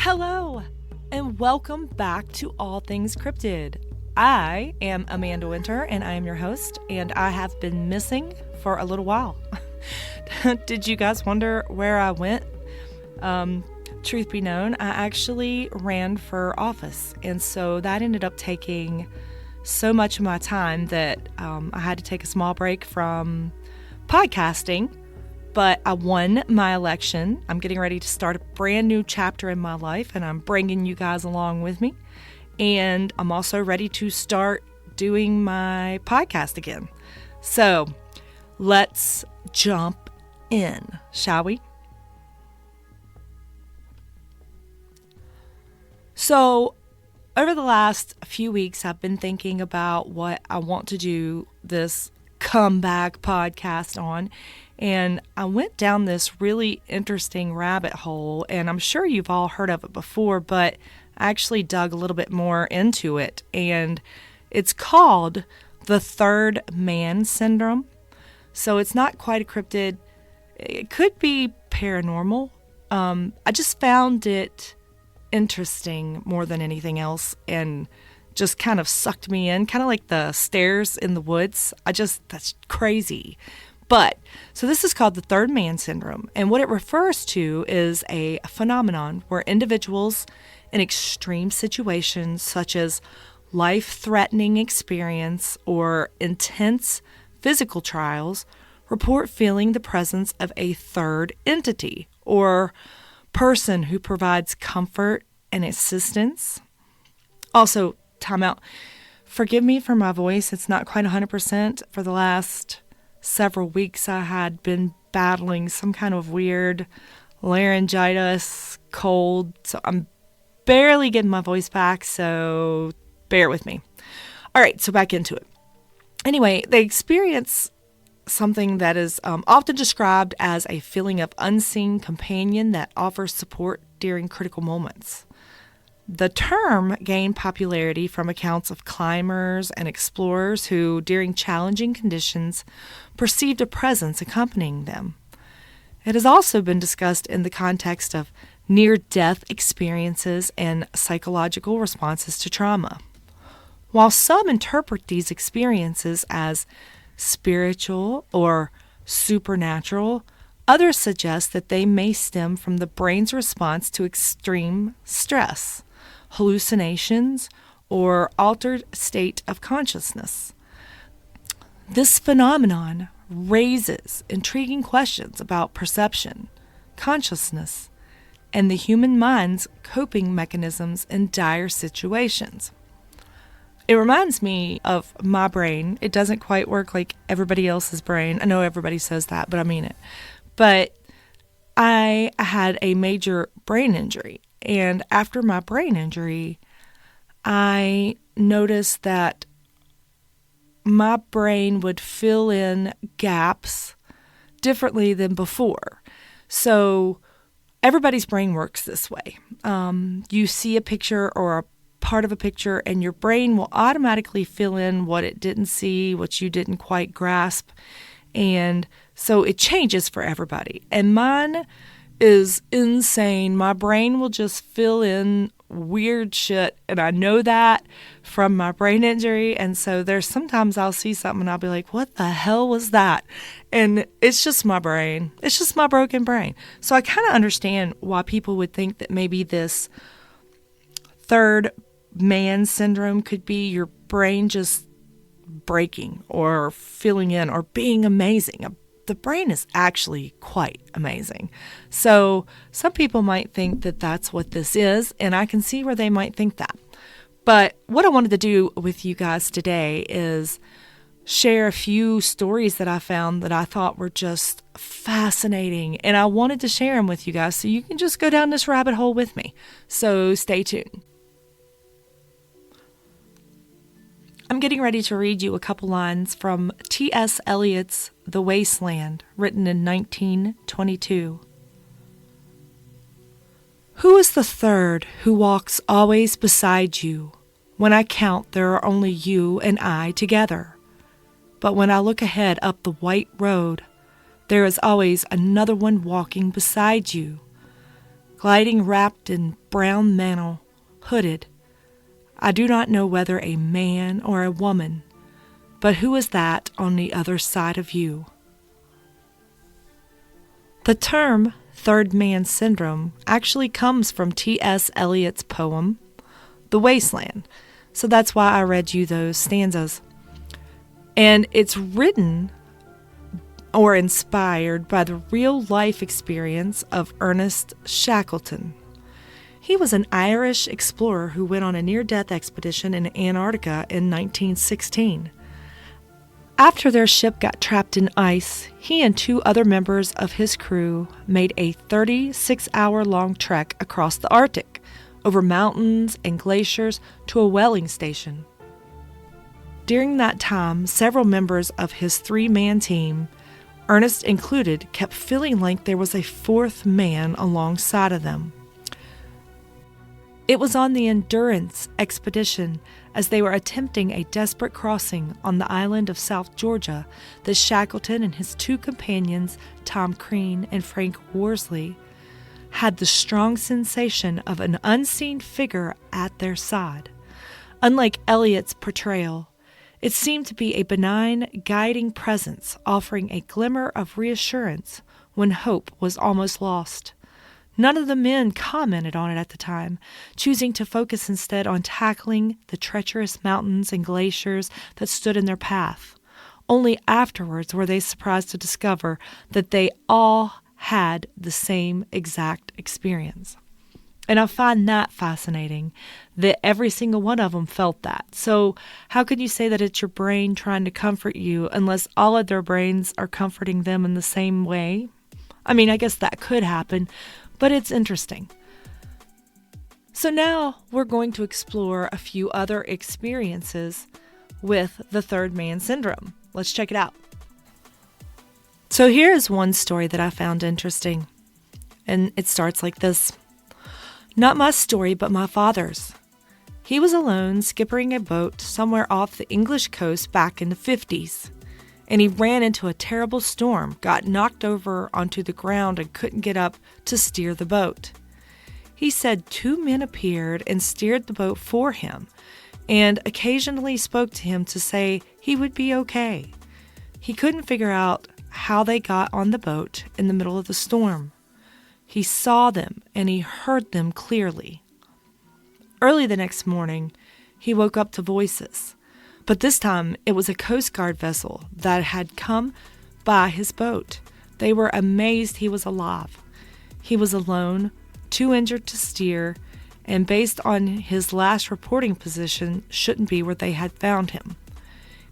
Hello, and welcome back to All Things Cryptid. I am Amanda Winter, and I am your host, and I have been missing for a little while. Did you guys wonder where I went? Truth be known, I actually ran for office, and so that ended up taking so much of my time that I had to take a small break from podcasting. But I won my election. I'm getting ready to start a brand new chapter in my life, and I'm bringing you guys along with me. And I'm also ready to start doing my podcast again. So let's jump in, shall we? So over the last few weeks, I've been thinking about what I want to do this comeback podcast on. And I went down this really interesting rabbit hole, and I'm sure you've all heard of it before, but I actually dug a little bit more into it. And it's called the third man syndrome. So it's not quite a cryptid. It could be paranormal. I just found it interesting more than anything else, and just kind of sucked me in, kind of like the stairs in the woods. That's crazy. But, so this is called the third man syndrome, and what it refers to is a phenomenon where individuals in extreme situations such as life-threatening experience or intense physical trials report feeling the presence of a third entity or person who provides comfort and assistance. Also, time out. Forgive me for my voice. It's not quite 100%. For the last several weeks, I had been battling some kind of weird laryngitis, cold. So I'm barely getting my voice back, so bear with me. All right, so back into it. Anyway, they experience something that is often described as a feeling of unseen companion that offers support during critical moments. The term gained popularity from accounts of climbers and explorers who, during challenging conditions, perceived a presence accompanying them. It has also been discussed in the context of near-death experiences and psychological responses to trauma. While some interpret these experiences as spiritual or supernatural, others suggest that they may stem from the brain's response to extreme stress, hallucinations, or altered state of consciousness. This phenomenon raises intriguing questions about perception, consciousness, and the human mind's coping mechanisms in dire situations. It reminds me of my brain. It doesn't quite work like everybody else's brain. I know everybody says that, but I mean it. But I had a major brain injury. And after my brain injury, I noticed that my brain would fill in gaps differently than before. So everybody's brain works this way. You see a picture or a part of a picture, and your brain will automatically fill in what it didn't see, what you didn't quite grasp. And so it changes for everybody. And mine is insane. My brain will just fill in weird shit, and I know that from my brain injury. And so there's sometimes I'll see something and I'll be like, what the hell was that? And it's just my brain. It's just my broken brain. So I kind of understand why people would think that maybe this third man syndrome could be your brain just breaking or filling in or being amazing. The brain is actually quite amazing. So some people might think that that's what this is, and I can see where they might think that. But what I wanted to do with you guys today is share a few stories that I found that I thought were just fascinating, and I wanted to share them with you guys so you can just go down this rabbit hole with me. So stay tuned. I'm getting ready to read you a couple lines from T.S. Eliot's The Wasteland, written in 1922. Who is the third who walks always beside you? When I count, there are only you and I together. But when I look ahead up the white road, there is always another one walking beside you. gliding wrapped in brown mantle, hooded. I do not know whether a man or a woman, but who is that on the other side of you? The term third man syndrome actually comes from T.S. Eliot's poem, The Wasteland. So that's why I read you those stanzas. And it's written or inspired by the real life experience of Ernest Shackleton. He was an Irish explorer who went on a near-death expedition in Antarctica in 1916. After their ship got trapped in ice, he and 2 other members of his crew made a 36-hour-long trek across the Arctic, over mountains and glaciers to a whaling station. During that time, several members of his 3-man team, Ernest included, kept feeling like there was a 4th man alongside of them. It was on the Endurance expedition, as they were attempting a desperate crossing on the island of South Georgia, that Shackleton and his 2 companions, Tom Crean and Frank Worsley, had the strong sensation of an unseen figure at their side. Unlike Eliot's portrayal, it seemed to be a benign, guiding presence offering a glimmer of reassurance when hope was almost lost. None of the men commented on it at the time, choosing to focus instead on tackling the treacherous mountains and glaciers that stood in their path. Only afterwards were they surprised to discover that they all had the same exact experience. And I find that fascinating, that every single one of them felt that. So how could you say that it's your brain trying to comfort you unless all of their brains are comforting them in the same way? I mean, I guess that could happen, but it's interesting. So now we're going to explore a few other experiences with the third man syndrome. Let's check it out. So here is one story that I found interesting, and it starts like this. Not my story, but my father's. He was alone skippering a boat somewhere off the English coast back in the 50s, and he ran into a terrible storm, got knocked over onto the ground, and couldn't get up to steer the boat. He said 2 men appeared and steered the boat for him, and occasionally spoke to him to say he would be okay. He couldn't figure out how they got on the boat in the middle of the storm. He saw them and he heard them clearly. Early the next morning, he woke up to voices, but this time it was a Coast Guard vessel that had come by his boat. They were amazed he was alive. He was alone, too injured to steer, and based on his last reporting position, shouldn't be where they had found him.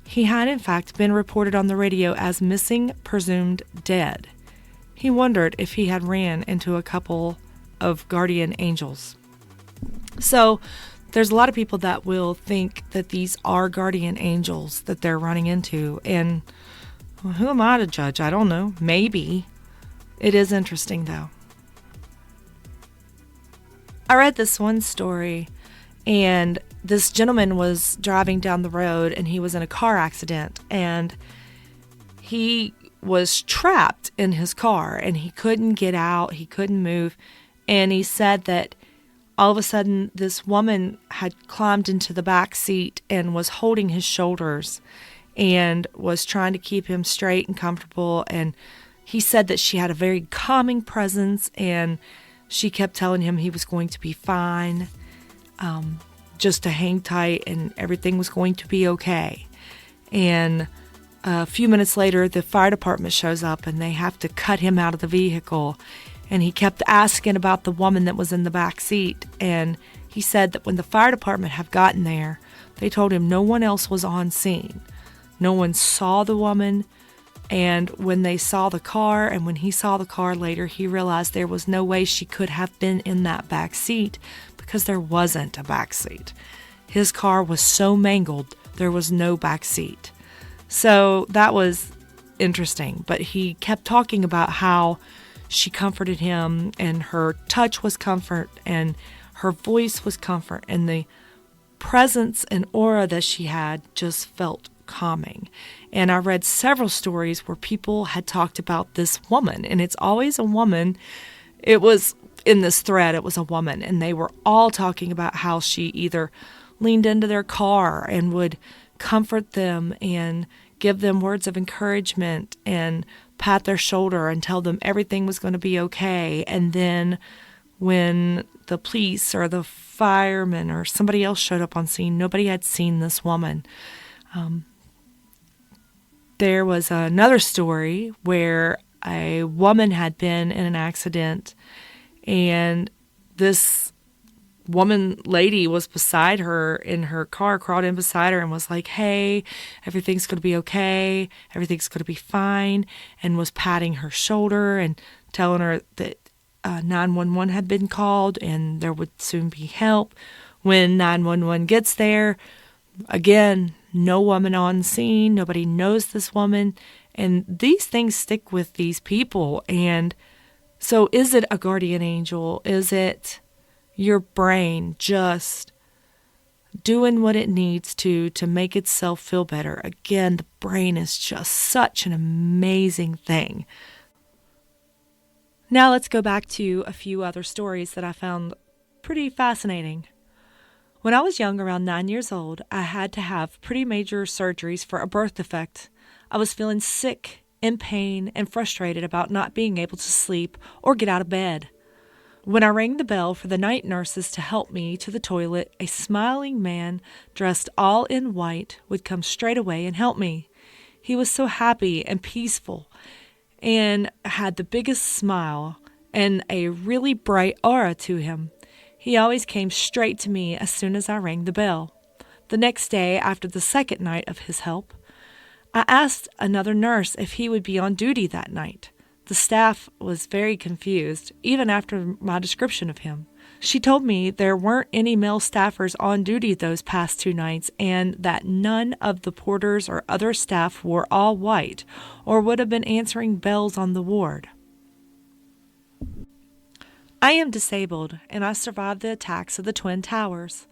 He had in fact been reported on the radio as missing, presumed dead. He wondered if he had ran into a couple of guardian angels. So there's a lot of people that will think that these are guardian angels that they're running into. And well, who am I to judge? I don't know. Maybe. It is interesting, though. I read this one story, and this gentleman was driving down the road, and he was in a car accident, and he was trapped in his car, and he couldn't get out, he couldn't move, and he said that all of a sudden this woman had climbed into the back seat and was holding his shoulders and was trying to keep him straight and comfortable, and he said that she had a very calming presence, and she kept telling him he was going to be fine, just to hang tight, and everything was going to be okay. And a few minutes later, the fire department shows up, and they have to cut him out of the vehicle. And he kept asking about the woman that was in the back seat. And he said that when the fire department had gotten there, they told him no one else was on scene. No one saw the woman. And when they saw the car, and when he saw the car later, he realized there was no way she could have been in that back seat because there wasn't a back seat. His car was so mangled, there was no back seat. So that was interesting, but he kept talking about how she comforted him, and her touch was comfort, and her voice was comfort, and the presence and aura that she had just felt calming. And I read several stories where people had talked about this woman, and it's always a woman. It was in this thread, it was a woman, and they were all talking about how she either leaned into their car and would comfort them and give them words of encouragement and pat their shoulder and tell them everything was going to be okay. And then when the police or the firemen or somebody else showed up on scene, nobody had seen this woman. There was another story where a woman had been in an accident, and this lady was beside her in her car, crawled in beside her and was like, "Hey, everything's going to be okay. Everything's going to be fine," and was patting her shoulder and telling her that 911 had been called and there would soon be help. When 911 gets there, again, no woman on scene. Nobody knows this woman. And these things stick with these people. And so is it a guardian angel? Is it your brain just doing what it needs to make itself feel better? Again, the brain is just such an amazing thing. Now let's go back to a few other stories that I found pretty fascinating. When I was young, around 9 years old, I had to have pretty major surgeries for a birth defect. I was feeling sick, in pain, and frustrated about not being able to sleep or get out of bed. When I rang the bell for the night nurses to help me to the toilet, a smiling man dressed all in white would come straight away and help me. He was so happy and peaceful and had the biggest smile and a really bright aura to him. He always came straight to me as soon as I rang the bell. The next day, after the second night of his help, I asked another nurse if he would be on duty that night. The staff was very confused, even after my description of him. She told me there weren't any male staffers on duty those past 2 nights and that none of the porters or other staff wore all white or would have been answering bells on the ward. I am disabled, and I survived the attacks of the Twin Towers.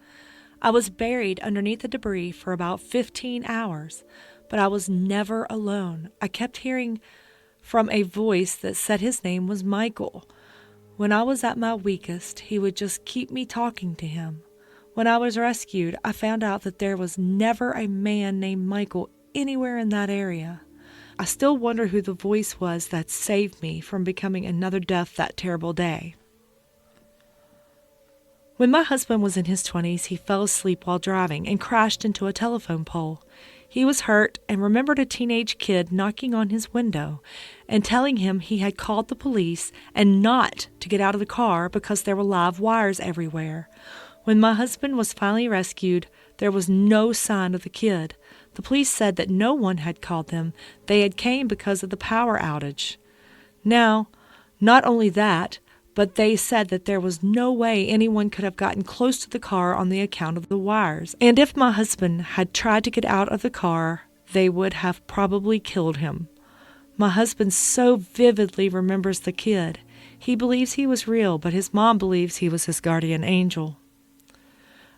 I was buried underneath the debris for about 15 hours, but I was never alone. I kept hearing from a voice that said his name was Michael. When I was at my weakest, he would just keep me talking to him. When I was rescued, I found out that there was never a man named Michael anywhere in that area. I still wonder who the voice was that saved me from becoming another death that terrible day. When my husband was in his 20s, he fell asleep while driving and crashed into a telephone pole. He was hurt and remembered a teenage kid knocking on his window and telling him he had called the police and not to get out of the car because there were live wires everywhere. When my husband was finally rescued, there was no sign of the kid. The police said that no one had called them. They had came because of the power outage. Now, not only that, but they said that there was no way anyone could have gotten close to the car on the account of the wires. And if my husband had tried to get out of the car, they would have probably killed him. My husband so vividly remembers the kid. He believes he was real, but his mom believes he was his guardian angel.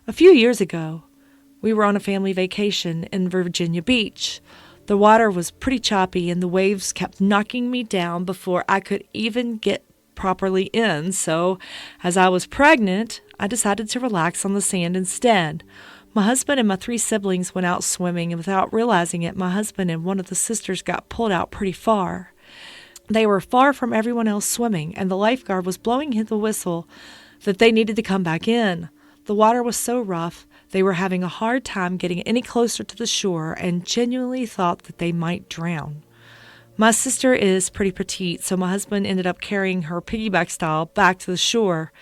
A few years ago, we were on a family vacation in Virginia Beach. The water was pretty choppy and the waves kept knocking me down before I could even get properly in, so as I was pregnant, I decided to relax on the sand instead. My husband and my 3 siblings went out swimming, and without realizing it, my husband and one of the sisters got pulled out pretty far. They were far from everyone else swimming, and the lifeguard was blowing the whistle that they needed to come back in. The water was so rough, they were having a hard time getting any closer to the shore and genuinely thought that they might drown. My sister is pretty petite, so my husband ended up carrying her piggyback style back to the shore.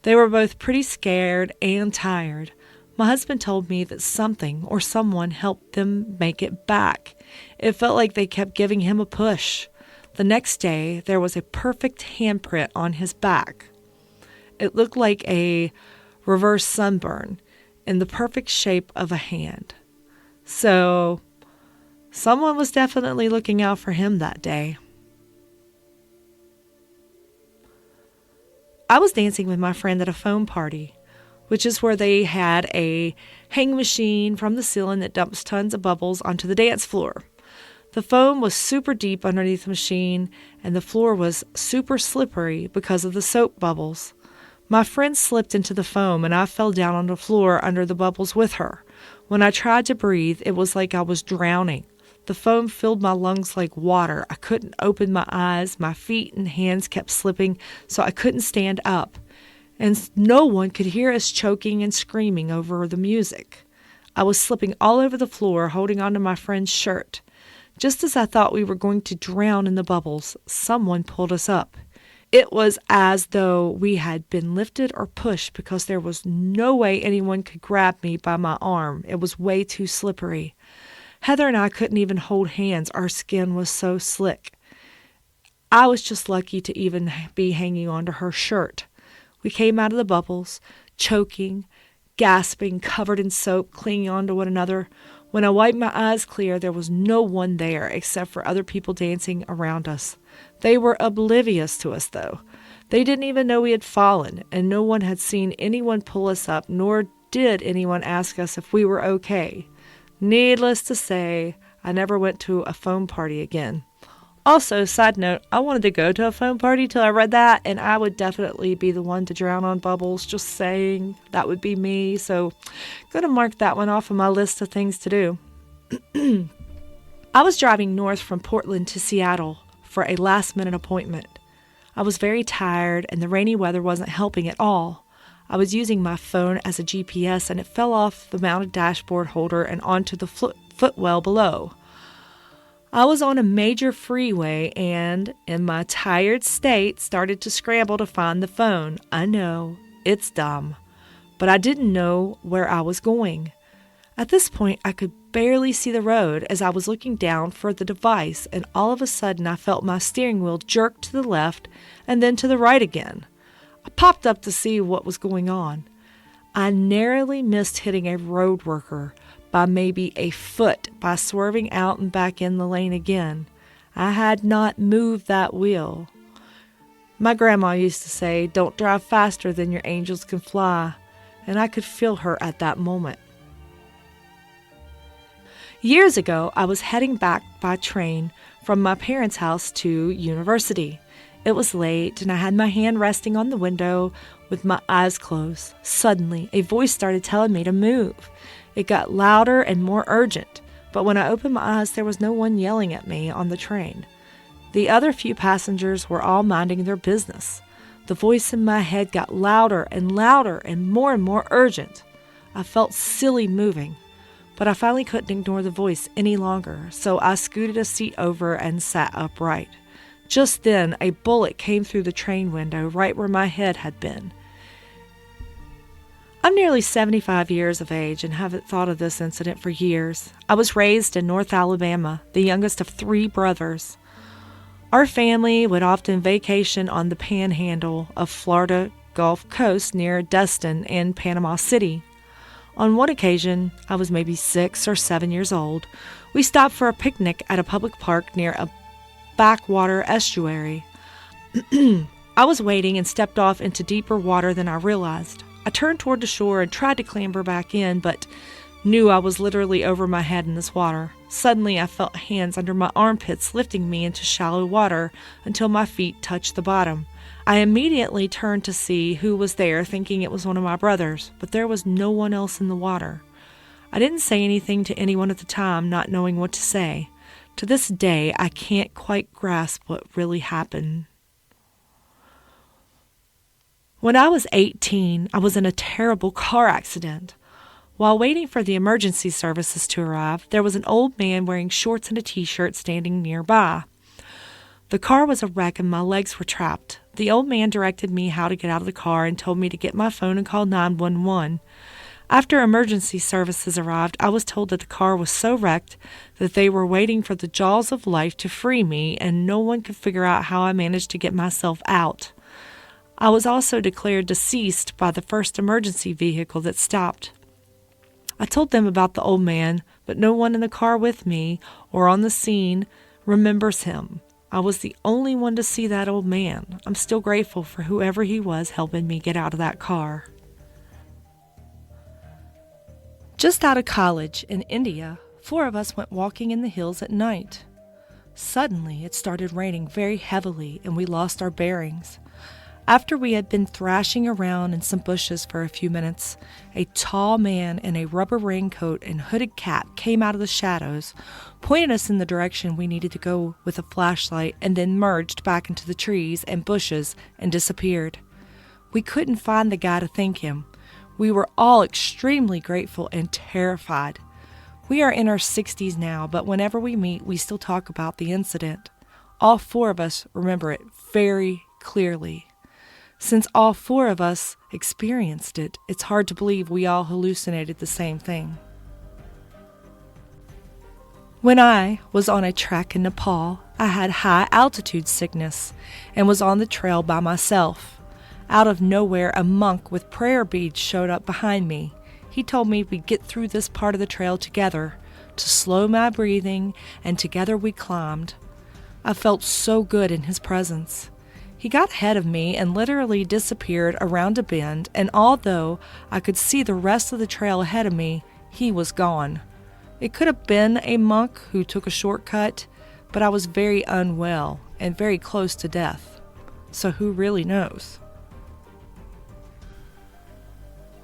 They were both pretty scared and tired. My husband told me that something or someone helped them make it back. It felt like they kept giving him a push. The next day, there was a perfect handprint on his back. It looked like a reverse sunburn in the perfect shape of a hand. So someone was definitely looking out for him that day. I was dancing with my friend at a foam party, which is where they had a hang machine from the ceiling that dumps tons of bubbles onto the dance floor. The foam was super deep underneath the machine, and the floor was super slippery because of the soap bubbles. My friend slipped into the foam and I fell down on the floor under the bubbles with her. When I tried to breathe, it was like I was drowning. The foam filled my lungs like water. I couldn't open my eyes. My feet and hands kept slipping, so I couldn't stand up. And no one could hear us choking and screaming over the music. I was slipping all over the floor, holding onto my friend's shirt. Just as I thought we were going to drown in the bubbles, someone pulled us up. It was as though we had been lifted or pushed because there was no way anyone could grab me by my arm. It was way too slippery. Heather and I couldn't even hold hands. Our skin was so slick. I was just lucky to even be hanging onto her shirt. We came out of the bubbles, choking, gasping, covered in soap, clinging onto one another. When I wiped my eyes clear, there was no one there except for other people dancing around us. They were oblivious to us, though. They didn't even know we had fallen, and no one had seen anyone pull us up, nor did anyone ask us if we were okay. Needless to say, I never went to a foam party again. Also, side note, I wanted to go to a foam party till I read that, and I would definitely be the one to drown on bubbles. Just saying, that would be me. So, gonna mark that one off of my list of things to do. I was driving north from Portland to Seattle for a last-minute appointment. I was very tired, and the rainy weather wasn't helping at all. I was using my phone as a GPS, and it fell off the mounted dashboard holder and onto the footwell below. I was on a major freeway and, in my tired state, started to scramble to find the phone. I know, it's dumb, but I didn't know where I was going. At this point, I could barely see the road as I was looking down for the device, and all of a sudden I felt my steering wheel jerk to the left and then to the right again. I popped up to see what was going on. I narrowly missed hitting a road worker by maybe a foot by swerving out and back in the lane again. I had not moved that wheel. My grandma used to say, "Don't drive faster than your angels can fly," and I could feel her at that moment. Years ago, I was heading back by train from my parents' house to university. It was late, and I had my hand resting on the window with my eyes closed. Suddenly, a voice started telling me to move. It got louder and more urgent, but when I opened my eyes, there was no one yelling at me on the train. The other few passengers were all minding their business. The voice in my head got louder and more urgent. I felt silly moving, but I finally couldn't ignore the voice any longer, so I scooted a seat over and sat upright. Just then, a bullet came through the train window right where my head had been. I'm nearly 75 years of age and haven't thought of this incident for years. I was raised in North Alabama, the youngest of 3 brothers. Our family would often vacation on the panhandle of Florida Gulf Coast near Destin and Panama City. On one occasion, I was maybe 6 or 7 years old. We stopped for a picnic at a public park near a backwater estuary. I was wading and stepped off into deeper water than I realized. I turned toward the shore and tried to clamber back in, but knew I was literally over my head in this water. Suddenly, I felt hands under my armpits lifting me into shallow water until my feet touched the bottom. I immediately turned to see who was there, thinking it was one of my brothers, but there was no one else in the water. I didn't say anything to anyone at the time, not knowing what to say. To this day, I can't quite grasp what really happened. When I was 18, I was in a terrible car accident. While waiting for the emergency services to arrive, there was an old man wearing shorts and a t-shirt standing nearby. The car was a wreck and my legs were trapped. The old man directed me how to get out of the car and told me to get my phone and call 911. After emergency services arrived, I was told that the car was so wrecked that they were waiting for the jaws of life to free me, and no one could figure out how I managed to get myself out. I was also declared deceased by the first emergency vehicle that stopped. I told them about the old man, but no one in the car with me or on the scene remembers him. I was the only one to see that old man. I'm still grateful for whoever he was helping me get out of that car. Just out of college in India, 4 of us went walking in the hills at night. Suddenly, it started raining very heavily and we lost our bearings. After we had been thrashing around in some bushes for a few minutes, a tall man in a rubber raincoat and hooded cap came out of the shadows, pointed us in the direction we needed to go with a flashlight, and then merged back into the trees and bushes and disappeared. We couldn't find the guy to thank him. We were all extremely grateful and terrified. We are in our 60s now, but whenever we meet, we still talk about the incident. All four of us remember it very clearly. Since all four of us experienced it, it's hard to believe we all hallucinated the same thing. When I was on a trek in Nepal, I had high altitude sickness and was on the trail by myself. Out of nowhere, a monk with prayer beads showed up behind me. He told me we'd get through this part of the trail together, to slow my breathing, and together we climbed. I felt so good in his presence. He got ahead of me and literally disappeared around a bend, and although I could see the rest of the trail ahead of me, he was gone. It could have been a monk who took a shortcut, but I was very unwell and very close to death. So who really knows?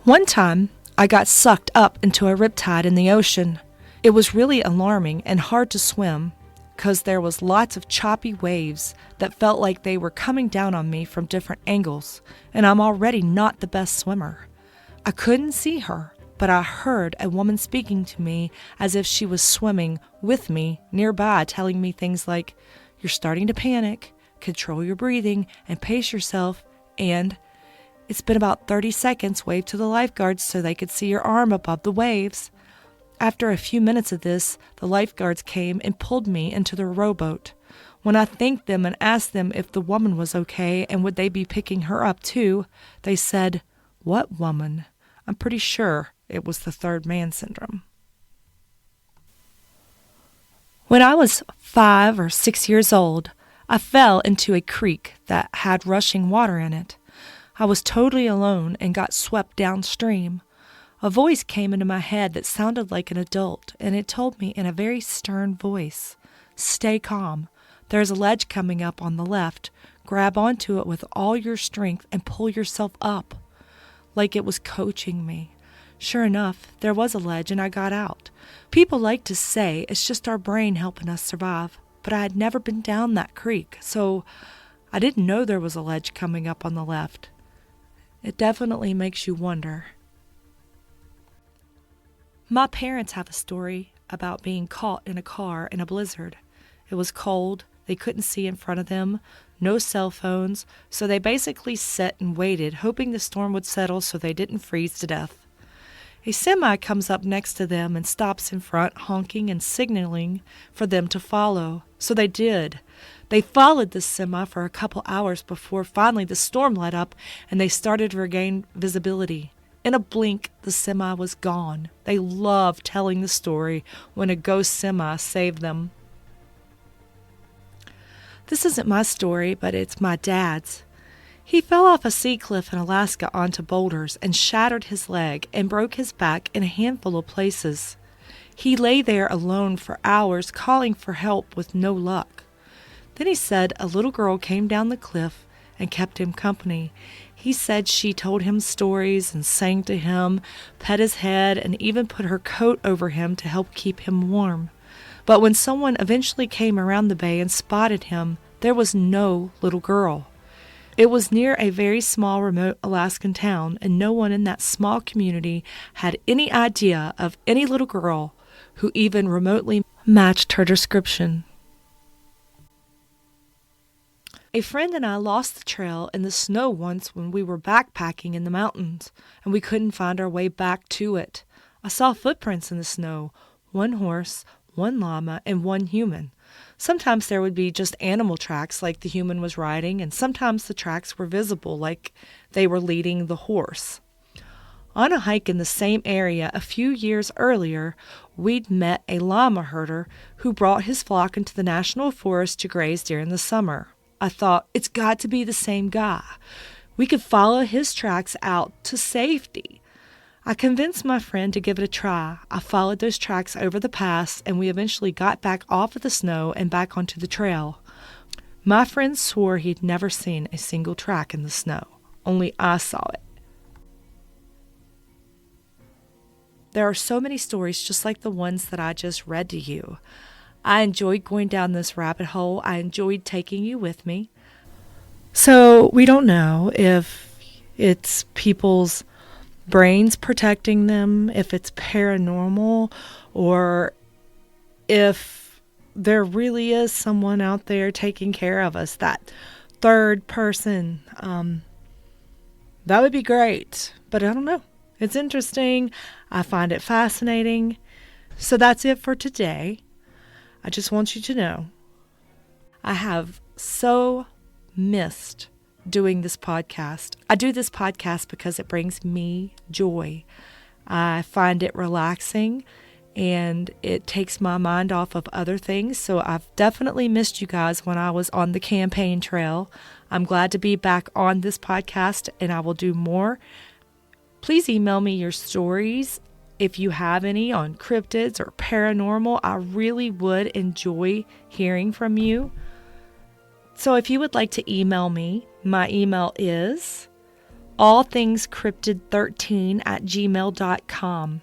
One time, I got sucked up into a riptide in the ocean. It was really alarming and hard to swim, because there was lots of choppy waves that felt like they were coming down on me from different angles, and I'm already not the best swimmer. I couldn't see her, but I heard a woman speaking to me as if she was swimming with me nearby, telling me things like, "You're starting to panic, control your breathing, and pace yourself," and "It's been about 30 seconds, wave to the lifeguards so they could see your arm above the waves." After a few minutes of this, the lifeguards came and pulled me into their rowboat. When I thanked them and asked them if the woman was okay and would they be picking her up too, they said, "What woman?" I'm pretty sure it was the third man syndrome. When I was 5 or 6 years old, I fell into a creek that had rushing water in it. I was totally alone and got swept downstream. A voice came into my head that sounded like an adult, and it told me in a very stern voice, "Stay calm. There's a ledge coming up on the left. Grab onto it with all your strength and pull yourself up." Like it was coaching me. Sure enough, there was a ledge and I got out. People like to say it's just our brain helping us survive, but I had never been down that creek, so I didn't know there was a ledge coming up on the left. It definitely makes you wonder. My parents have a story about being caught in a car in a blizzard. It was cold, they couldn't see in front of them, no cell phones, so they basically sat and waited, hoping the storm would settle so they didn't freeze to death. A semi comes up next to them and stops in front, honking and signaling for them to follow. So they did. They followed the semi for a couple hours before finally the storm let up and they started to regain visibility. In a blink, the semi was gone. They loved telling the story when a ghost semi saved them. This isn't my story, but it's my dad's. He fell off a sea cliff in Alaska onto boulders and shattered his leg and broke his back in a handful of places. He lay there alone for hours, calling for help with no luck. Then he said a little girl came down the cliff and kept him company. He said she told him stories and sang to him, pet his head, and even put her coat over him to help keep him warm. But when someone eventually came around the bay and spotted him, there was no little girl. It was near a very small, remote Alaskan town, and no one in that small community had any idea of any little girl who even remotely matched her description. A friend and I lost the trail in the snow once when we were backpacking in the mountains, and we couldn't find our way back to it. I saw footprints in the snow, one horse, one llama, and one human. Sometimes there would be just animal tracks like the human was riding, and sometimes the tracks were visible like they were leading the horse. On a hike in the same area a few years earlier, we'd met a llama herder who brought his flock into the national forest to graze during the summer. I thought, it's got to be the same guy. We could follow his tracks out to safety. I convinced my friend to give it a try. I followed those tracks over the pass, and we eventually got back off of the snow and back onto the trail. My friend swore he'd never seen a single track in the snow. Only I saw it. There are so many stories just like the ones that I just read to you. I enjoyed going down this rabbit hole. I enjoyed taking you with me. So we don't know if it's people's brains protecting them, if it's paranormal, or if there really is someone out there taking care of us, that third person. That would be great, but I don't know. It's interesting. I find it fascinating. So that's it for today. I just want you to know I have so missed doing this podcast. I do this podcast because it brings me joy. I find it relaxing and it takes my mind off of other things. So I've definitely missed you guys when I was on the campaign trail. I'm glad to be back on this podcast and I will do more. Please email me your stories if you have any on cryptids or paranormal. I really would enjoy hearing from you. So if you would like to email me, my email is allthingscryptid13@gmail.com.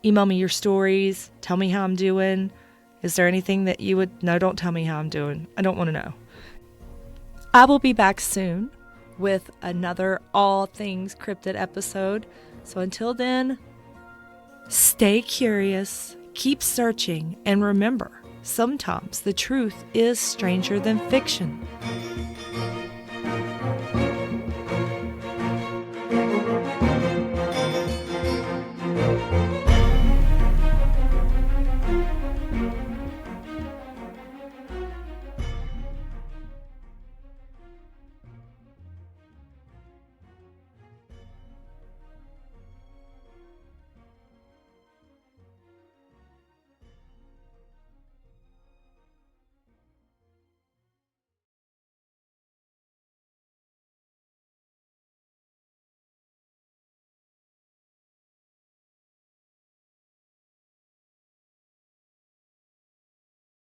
Email me your stories. Tell me how I'm doing. Is there anything that you would... No, don't tell me how I'm doing. I don't want to know. I will be back soon with another All Things Cryptid episode. So until then, stay curious, keep searching, and remember, sometimes the truth is stranger than fiction.